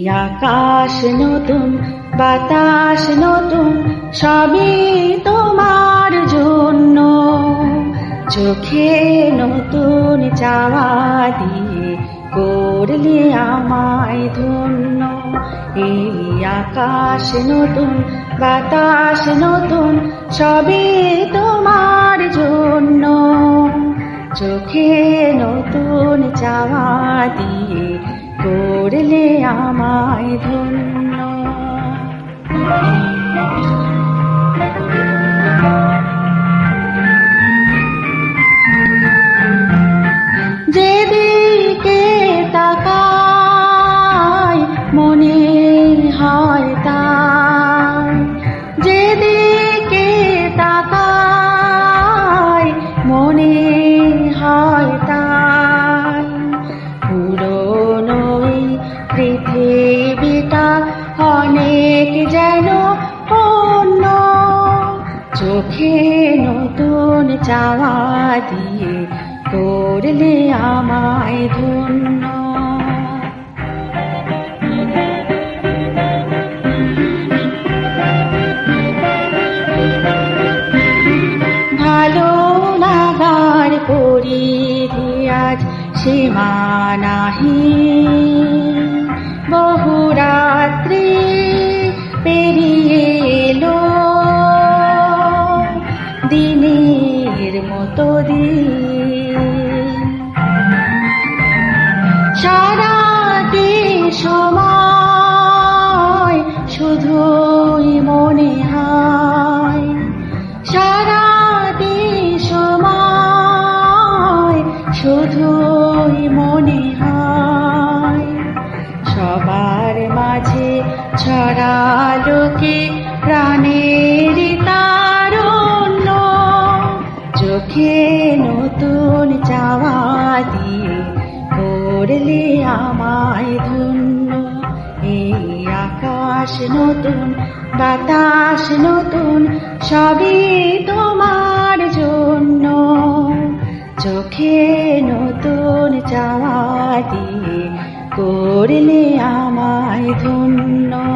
আকাশ নতুন, বাতাস নতুন, সবই তোমার জন্য। চোখে নতুন চাওয়া দিয়ে করলে আমায় ধন্য। এই আকাশ নতুন, বাতাস নতুন, সবই তোমার জন্য। চোখে নতুন চাওয়া দিয়ে করলে আমায় ধন্য। যেদিকে তাকাই মনে হয় তাই, যেদিকে তাকাই মনে হয় তাই। পুরনো এই পৃথিবীটা অনেক যেন অন্য। চোখে নতুন চাওয়া দিয়ে করলে আমায় ধন্য। ভালো লাগার পরিধি আজ সীমা নাহি। বহু রাত্রি পেরিয়ে এলো, দিনের মতো দিন। সারাটি সময় শুধুই মনে হয়, সারাটি সময় শুধুই মনে হয়। সবার মাঝে ছড়ালো কি প্রাণের তারুণ্য। চোখে নতুন চাওয়া দিয়ে করলে আমায় ধন্য। এই আকাশ নতুন, বাতাস নতুন, সবই তোমার জন্য। চোখে নতুন চাওয়া দিয়ে করলে আমায় ধন্য।